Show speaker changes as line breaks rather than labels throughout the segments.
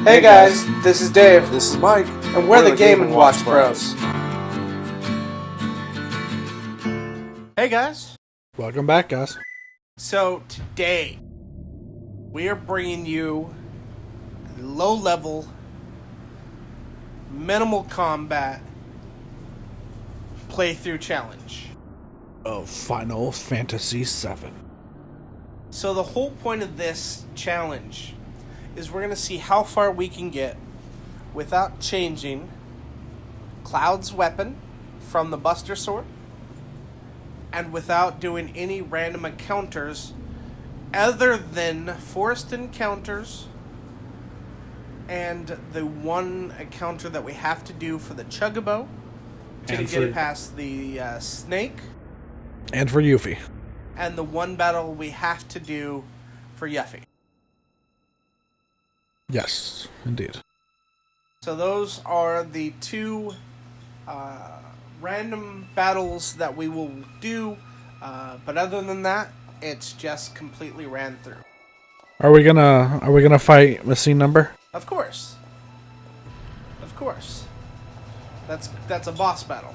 Hey guys, this is Dave,
This is Mike.
and we're the Game & Watch Bros. Hey guys,
Welcome back, guys.
so today we are bringing you a low-level, minimal combat playthrough challenge.
Of Final Fantasy VII.
So the whole point of this challenge is we're going to see how far we can get without changing Cloud's weapon from the Buster Sword and without doing any random encounters other than forced encounters and the one encounter that we have to do for the Chocobo to get past the snake.
And for Yuffie.
And the one battle we have to do for Yuffie.
Yes, indeed.
So those are the two random battles that we will do. But other than that, it's just completely ran through.
Are we gonna fight Missing Number?
Of course. Of course. That's a boss battle.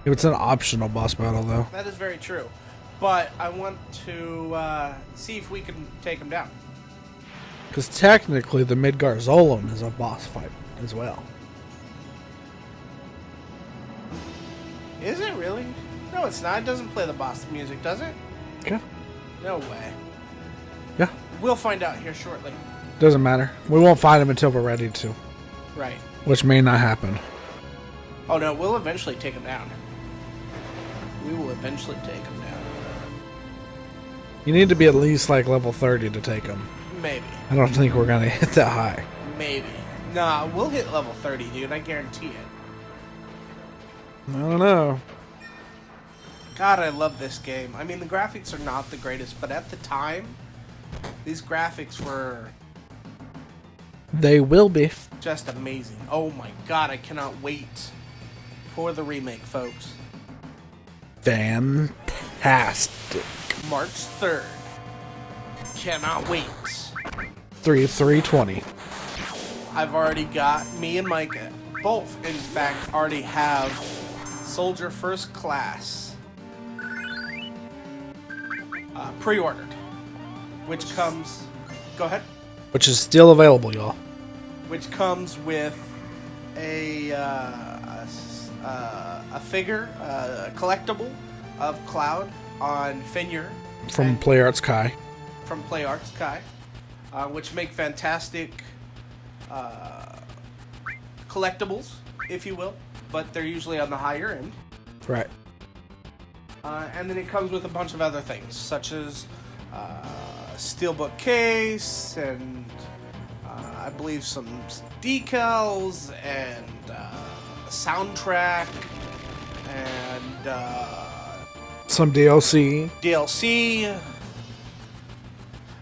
It's an optional boss battle, though.
That is very true. But I want to see if we can take him down.
Because technically, the Midgar Zolom is a boss fight as well.
Is it really? No, it's not. It doesn't play the boss music, does it?
Okay.
No way.
Yeah.
We'll find out here shortly.
Doesn't matter. We won't fight him until we're ready to.
Right.
Which may not happen.
Oh no, we'll eventually take him down. We will eventually take him down.
You need to be at least like level 30 to take him.
Maybe.
I don't think we're gonna hit that high.
Maybe. Nah, we'll hit level 30, dude. I guarantee it.
I don't know.
God, I love this game. I mean, the graphics are not the greatest, but at the time, these graphics were
They will be.
just amazing. Oh my god, I cannot wait for the remake, folks.
Fantastic.
March 3rd. Cannot wait.
3/3/20.
I've already got, me and Mike both, in fact, already have Soldier First Class pre-ordered, which comes, go ahead,
Which is still available, y'all.
which comes with a figure, a collectible of Cloud on Fenrir
From PlayArts Kai.
from PlayArts Kai, which make fantastic collectibles, if you will, but they're usually on the higher end.
Right.
And then it comes with a bunch of other things, such as a steelbook case and I believe some decals and a soundtrack and
Some DLC.
DLC.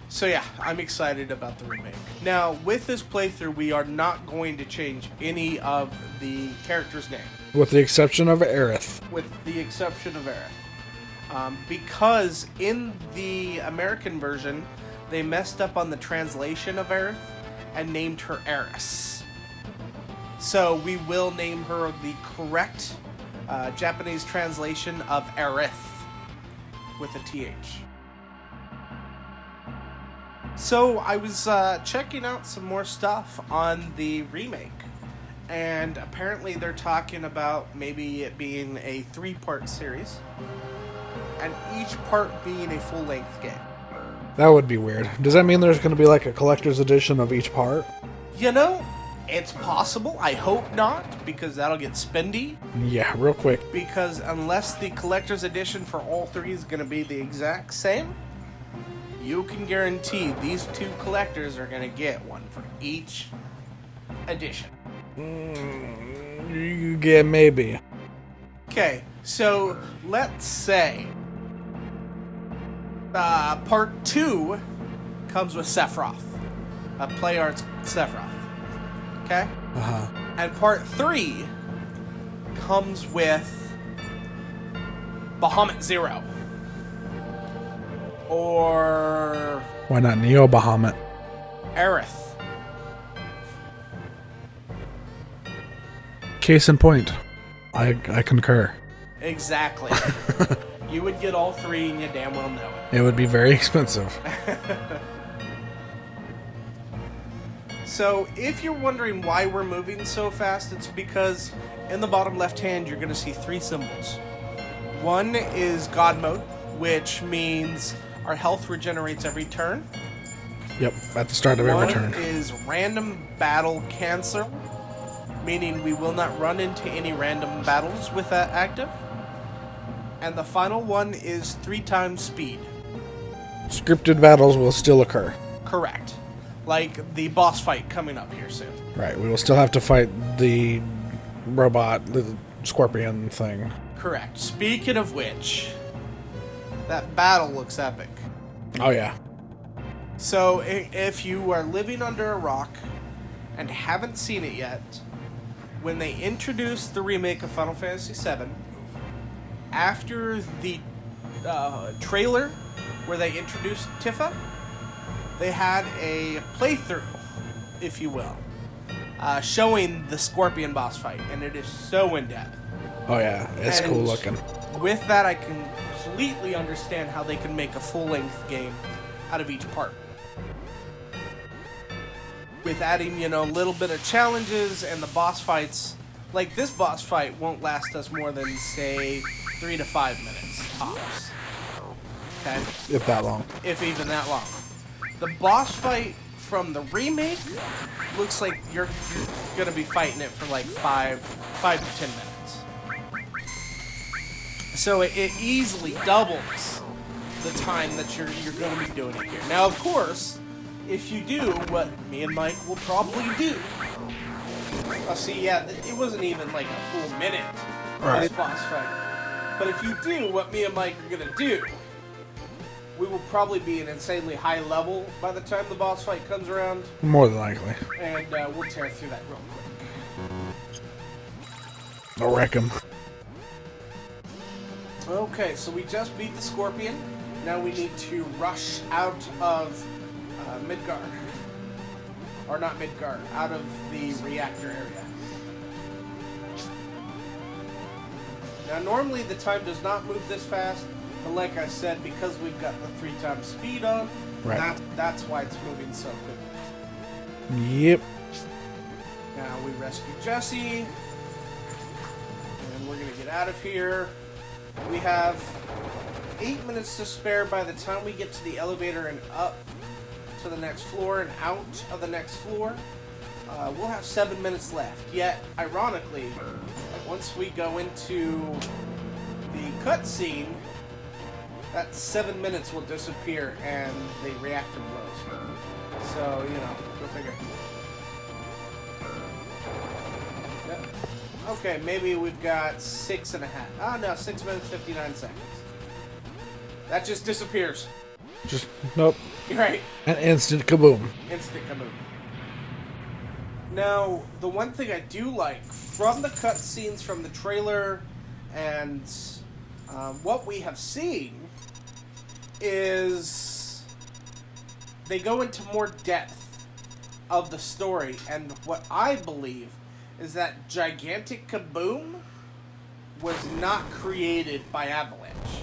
So yeah, I'm excited about the remake. Now, with this playthrough, we are not going to change any of the character's name.
With the exception of Aerith.
With the exception of Aerith. Because in the American version, they messed up on the translation of Aerith and named her Eris. So we will name her the correct Japanese translation of Aerith with a TH. So I was checking out some more stuff on the remake, and apparently they're talking about maybe it being a 3-part series, and each part being a full-length game.
That would be weird. Does that mean there's going to be like a collector's edition of each part?
You know, it's possible. I hope not, because that'll get spendy.
Yeah, real quick.
Because unless the collector's edition for all 3 is going to be the exact same, you can guarantee these 2 collectors are going to get one for each edition.
You get maybe.
Okay, so let's say part 2 comes with Sephiroth, PlayArts Sephiroth. Okay?
Uh-huh.
And part 3 comes with Bahamut Zero. Or
Why not Neo Bahamut?
Aerith.
Case in point. I concur.
Exactly. You would get all 3 and you damn well know it.
It would be very expensive.
So, if you're wondering why we're moving so fast, it's because in the bottom left hand you're going to see 3 symbols. One is God mode, which means our health regenerates every turn.
Yep, at the start of every turn.
One is random battle cancel, meaning we will not run into any random battles with that active. And the final one is 3 times speed.
Scripted battles will still occur.
Correct. Like the boss fight coming up here soon.
Right, we will still have to fight the robot, the scorpion thing.
Correct. Speaking of which, that battle looks epic.
Oh, yeah.
So, if you are living under a rock and haven't seen it yet, when they introduced the remake of Final Fantasy VII, after the trailer where they introduced Tifa, they had a playthrough, if you will, showing the Scorpion boss fight, and it is so in-depth.
Oh, yeah. It's
And
cool looking.
With that, I completely understand how they can make a full-length game out of each part. With adding, a little bit of challenges and the boss fights. Like, this boss fight won't last us more than, say, 3 to 5 minutes, tops. Okay?
If that long.
If even that long. The boss fight from the remake looks like you're going to be fighting it for, like, 5 to 10 minutes. So it easily doubles the time that you're going to be doing it here. Now, of course, if you do what me and Mike will probably do. See, yeah, it wasn't even like a full minute for this boss fight. But if you do what me and Mike are going to do, we will probably be an insanely high level by the time the boss fight comes around.
More than likely.
And we'll tear through that real quick.
I'll wreck him.
Okay, so we just beat the Scorpion. Now we need to rush out of Midgar. Or not Midgar, out of the reactor area. Now normally the time does not move this fast, but like I said, because we've got the 3 times speed on,
right.
that's why it's moving so quickly.
Yep.
Now we rescue Jesse, and we're going to get out of here. We have 8 minutes to spare by the time we get to the elevator and up to the next floor and out of the next floor. We'll have 7 minutes left. Yet, ironically, once we go into the cutscene, that 7 minutes will disappear and the reactor blows. So, go figure. Yep. Okay, maybe we've got 6.5. Oh no, 6 minutes, 59 seconds. That just disappears.
Just, nope.
Right.
An instant kaboom.
Instant kaboom. Now, the one thing I do like from the cutscenes from the trailer and what we have seen is they go into more depth of the story, and what I believe is that gigantic kaboom was not created by Avalanche,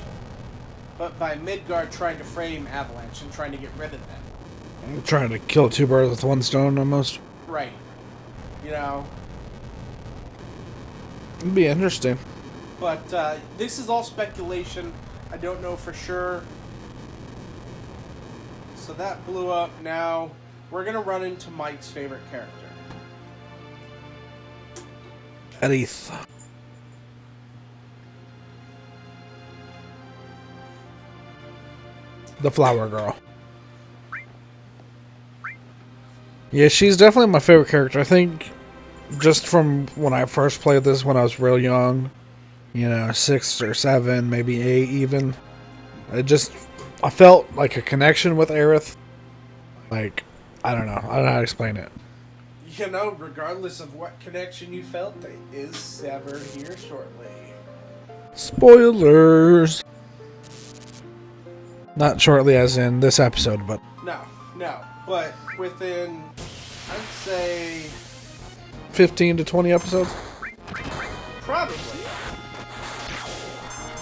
but by Midgar trying to frame Avalanche and trying to get rid of them.
I'm trying to kill 2 birds with 1 stone almost.
Right.
It'd be interesting.
But this is all speculation. I don't know for sure. So that blew up. Now we're going to run into Mike's favorite character.
Edith. The flower girl. Yeah, she's definitely my favorite character. I think just from when I first played this when I was real young, 6 or 7, maybe 8 even. I felt like a connection with Aerith. Like, I don't know how to explain it.
Regardless of what connection you felt, it is severed here shortly.
Spoilers! Not shortly as in this episode, but...
No. But within, I'd say...
15 to 20 episodes?
Probably.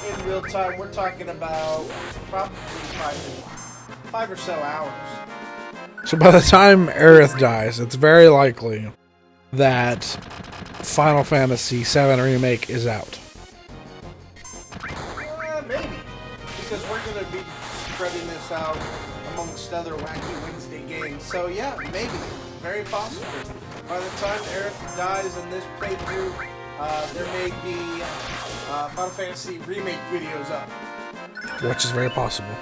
In real time, we're talking about probably 5 or so hours.
So by the time Aerith dies, it's very likely that Final Fantasy VII Remake is out.
Maybe. Because we're going to be spreading this out amongst other Wacky Wednesday games. So yeah, maybe. Very possible. By the time Aerith dies in this playthrough, there may be Final Fantasy Remake videos up.
Which is very possible.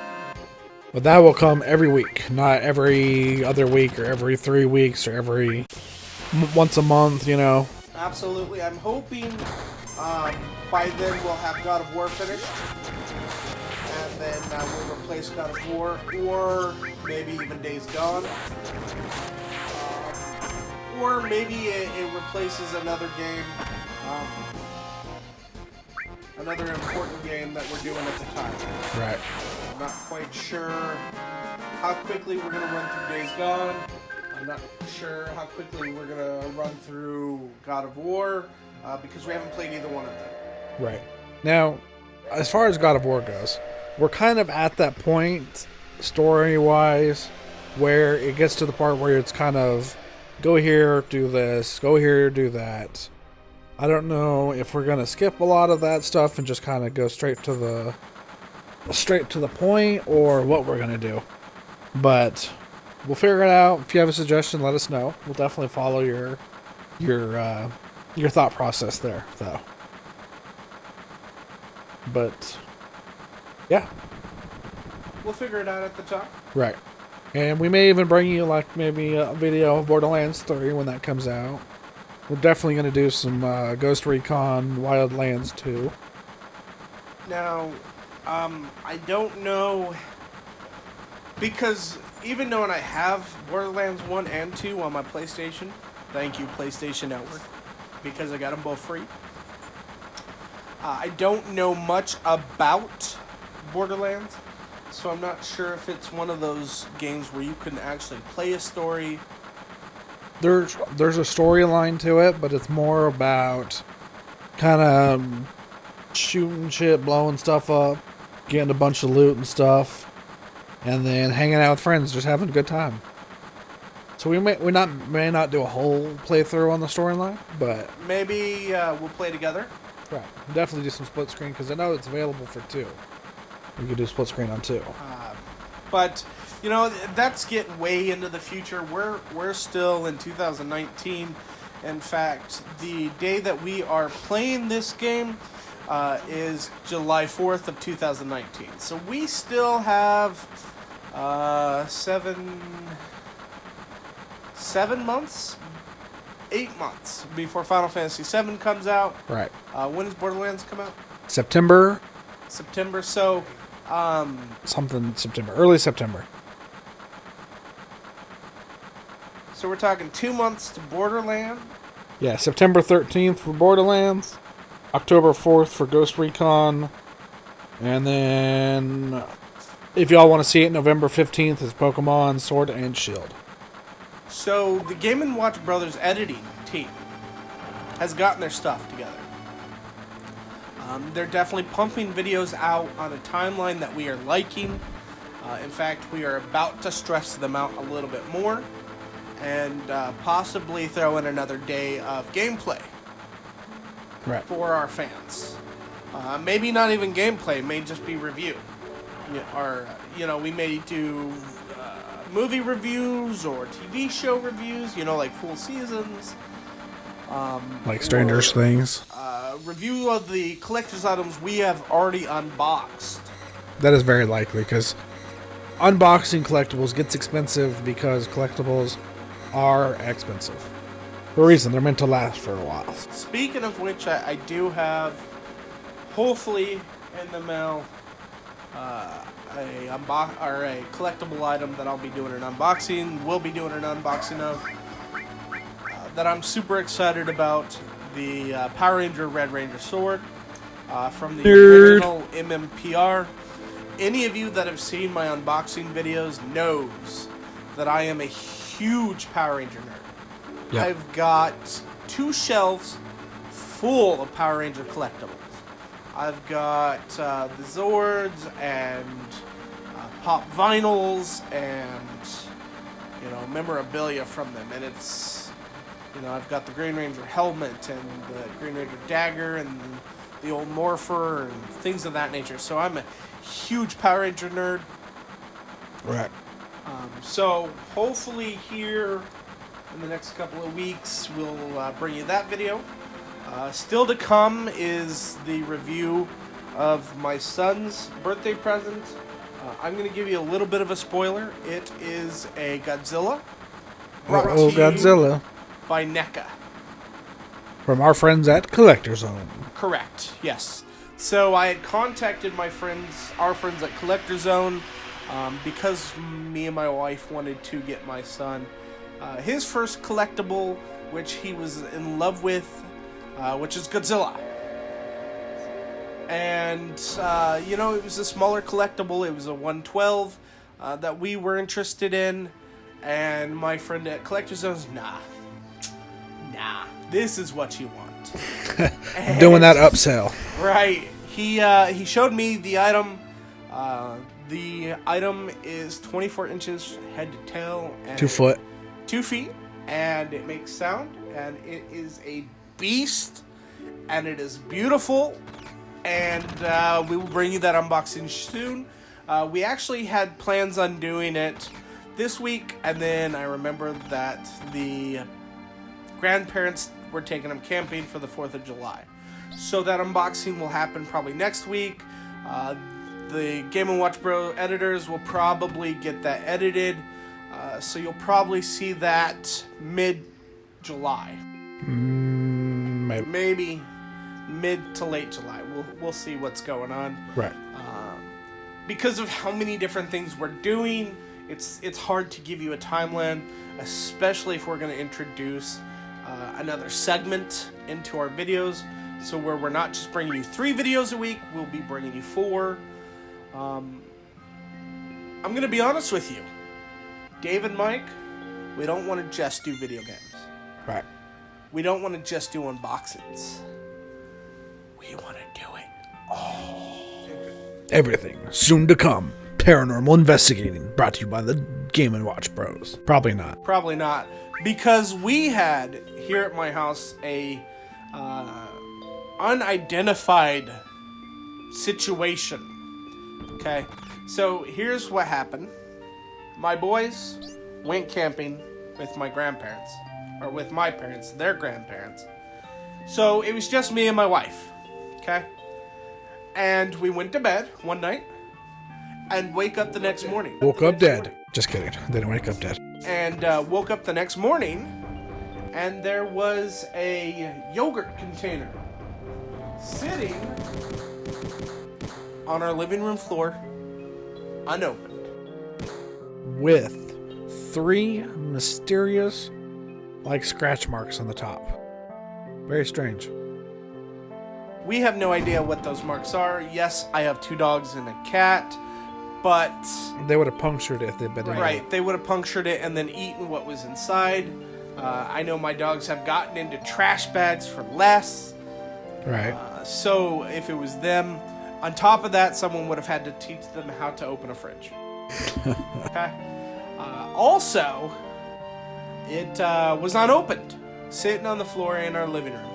But that will come every week, not every other week or every 3 weeks or every once a month, you know.
Absolutely. I'm hoping by then we'll have God of War finished. And then we'll replace God of War, or maybe even Days Gone. Or maybe it replaces another game. Another important game that we're doing at the time.
Right.
I'm not quite sure how quickly we're going to run through Days Gone. I'm not sure how quickly we're going to run through God of War, because we haven't played either one of them.
Right. Now, as far as God of War goes, we're kind of at that point, story-wise, where it gets to the part where it's kind of, go here, do this, go here, do that. I don't know if we're going to skip a lot of that stuff and just kind of go straight to the point, or what we're going to do. But we'll figure it out. If you have a suggestion, let us know. We'll definitely follow your thought process there, though. But yeah,
we'll figure it out at the time.
Right. And we may even bring you like maybe a video of Borderlands 3 when that comes out. We're definitely going to do some Ghost Recon Wildlands 2.
Now, I don't know, because even though I have Borderlands 1 and 2 on my PlayStation, thank you PlayStation Network, because I got them both free. I don't know much about Borderlands, so I'm not sure if it's one of those games where you can actually play a story.
There's a storyline to it, but it's more about kind of shooting shit, blowing stuff up, getting a bunch of loot and stuff, and then hanging out with friends, just having a good time. So we may not do a whole playthrough on the storyline, but
maybe we'll play together.
Right, definitely do some split screen, because I know it's available for 2. We could do split screen on 2.
But you know, that's getting way into the future. We're still in 2019. In fact, the day that we are playing this game is July 4th of 2019. So we still have 7 months, 8 months before Final Fantasy VII comes out.
Right.
When does Borderlands come out?
September.
So
early September.
So we're talking 2 months to Borderlands.
Yeah, September 13th for Borderlands, October 4th for Ghost Recon, and then if y'all want to see it, November 15th is Pokemon Sword and Shield.
So the Game & Watch Brothers editing team has gotten their stuff together. They're definitely pumping videos out on a timeline that we are liking. In fact, we are about to stress them out a little bit more, and possibly throw in another day of gameplay for our fans. Maybe not even gameplay, may just be review. Or, we may do movie reviews or TV show reviews, like full seasons.
Like Stranger Things.
Review of the collector's items we have already unboxed.
That is very likely, because unboxing collectibles gets expensive because collectibles are expensive. For a reason, they're meant to last for a while.
Speaking of which, I do have, hopefully, in the mail, a collectible item that I'll be doing an unboxing, will be doing an unboxing of, that I'm super excited about. The Power Ranger Red Ranger sword from the original MMPR. Any of you that have seen my unboxing videos knows that I am a huge Power Ranger nerd. Yep. I've got 2 shelves full of Power Ranger collectibles. I've got the Zords and pop vinyls and, you know, memorabilia from them. And it's, you know, I've got the Green Ranger helmet and the Green Ranger dagger and the old Morpher and things of that nature. So I'm a huge Power Ranger nerd.
Right.
So hopefully here in the next couple of weeks we'll bring you that video. Still to come is the review of my son's birthday present. I'm going to give you a little bit of a spoiler. It is a Godzilla.
Oh, Godzilla.
By NECA.
From our friends at Collector Zone.
Correct, yes. So I had contacted our friends at Collector Zone, because me and my wife wanted to get my son his first collectible, which he was in love with, which is Godzilla. And, you know, it was a smaller collectible. It was a 112 that we were interested in. And my friend at Collector Zone was, nah, this is what you want.
Doing that upsell.
Right. He showed me the item. The item is 24 inches head to tail. And
2 foot.
2 feet. And it makes sound. And it is a beast. And it is beautiful. And we will bring you that unboxing soon. We actually had plans on doing it this week. And then I remembered that the grandparents were taking them camping for the 4th of July. So that unboxing will happen probably next week. The Game & Watch Bro editors will probably get that edited. So you'll probably see that mid-July. Maybe mid to late July. We'll see what's going on.
Right.
Because of how many different things we're doing, it's hard to give you a timeline, especially if we're going to introduce another segment into our videos. So where we're not just bringing you 3 videos a week, we'll be bringing you 4. I'm going to be honest with you. Dave and Mike, we don't want to just do video games.
Right.
We don't want to just do unboxings. We want to do it all.
Everything soon to come. Paranormal investigating, brought to you by the Game & Watch Bros. Probably not.
Probably not. Because we had, here at my house, a unidentified situation. Okay? So, here's what happened. My boys went camping with my grandparents. Or with my parents, their grandparents. So, it was just me and my wife. Okay? And we went to bed one night. And wake up the next morning.
Woke up dead. Just kidding. They didn't wake up dead.
And woke up the next morning, and there was a yogurt container sitting on our living room floor, unopened.
With 3 mysterious, scratch marks on the top. Very strange.
We have no idea what those marks are. Yes, I have 2 dogs and a cat. But
they would have punctured it if they'd been in.
Right, they would have punctured it and then eaten what was inside. I know my dogs have gotten into trash bags for less.
Right.
So if it was them, on top of that, someone would have had to teach them how to open a fridge. Okay. Also, it was unopened, sitting on the floor in our living room.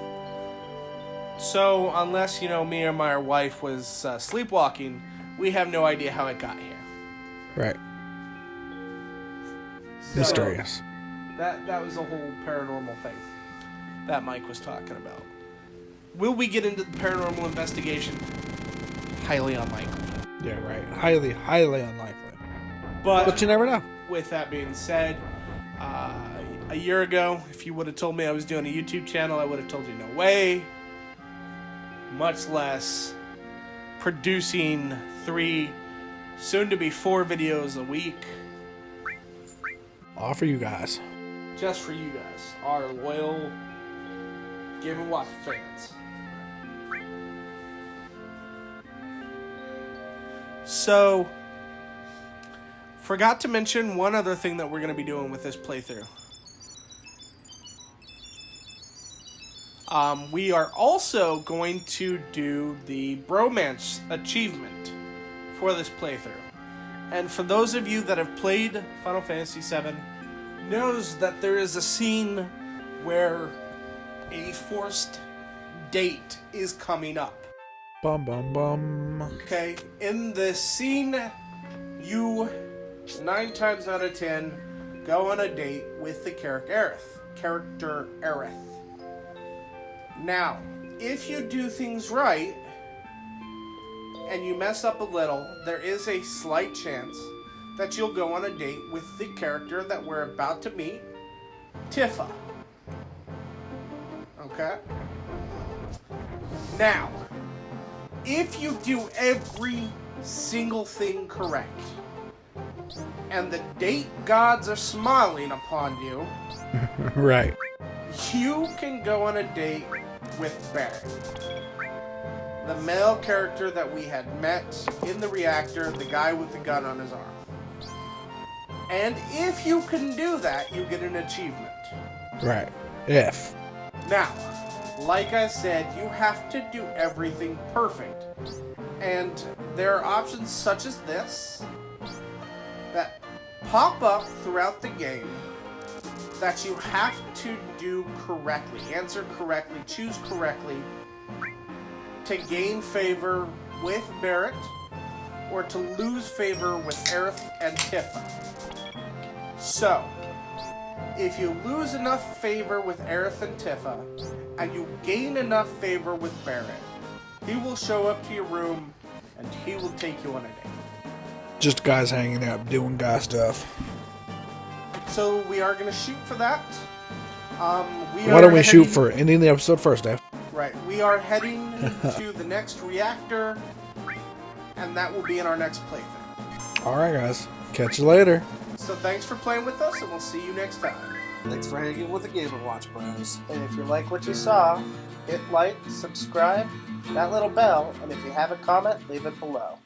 So unless, me or my wife was sleepwalking, we have no idea how it got here.
Right.
So,
mysterious.
That was a whole paranormal thing that Mike was talking about. Will we get into the paranormal investigation? Highly unlikely.
Yeah, right. Highly, highly unlikely.
But
you never know.
With that being said, a year ago, if you would have told me I was doing a YouTube channel, I would have told you no way. Much less producing 3, soon to be 4 videos a week.
All for you guys.
Just for you guys, our loyal Game & Watch fans. So, forgot to mention one other thing that we're going to be doing with this playthrough. We are also going to do the bromance achievement for this playthrough. And for those of you that have played Final Fantasy VII, knows that there is a scene where a forced date is coming up.
Bum bum bum.
Okay, in this scene, you 9 times out of 10 go on a date with the character Aerith. Now, if you do things right and you mess up a little, there is a slight chance that you'll go on a date with the character that we're about to meet, Tifa. Okay? Now, if you do every single thing correct, and the date gods are smiling upon you,
Right.
you can go on a date with Barret, the male character that we had met in the reactor, the guy with the gun on his arm. And if you can do that, you get an achievement.
Right. If.
Now, like I said, you have to do everything perfect. And there are options such as this that pop up throughout the game that you have to do correctly, answer correctly, choose correctly to gain favor with Barret or to lose favor with Aerith and Tifa. So, if you lose enough favor with Aerith and Tifa, and you gain enough favor with Barret, he will show up to your room and he will take you on a date.
Just guys hanging out, doing guy stuff.
So we are going to shoot for that.
Why don't we shoot for ending the episode first, Dave?
Right. We are heading to the next reactor, and that will be in our next playthrough.
Alright, guys. Catch you later.
So thanks for playing with us, and we'll see you next time.
Thanks for hanging with the Game & Watch Bros.
And if you like what you saw, hit like, subscribe, that little bell, and if you have a comment, leave it below.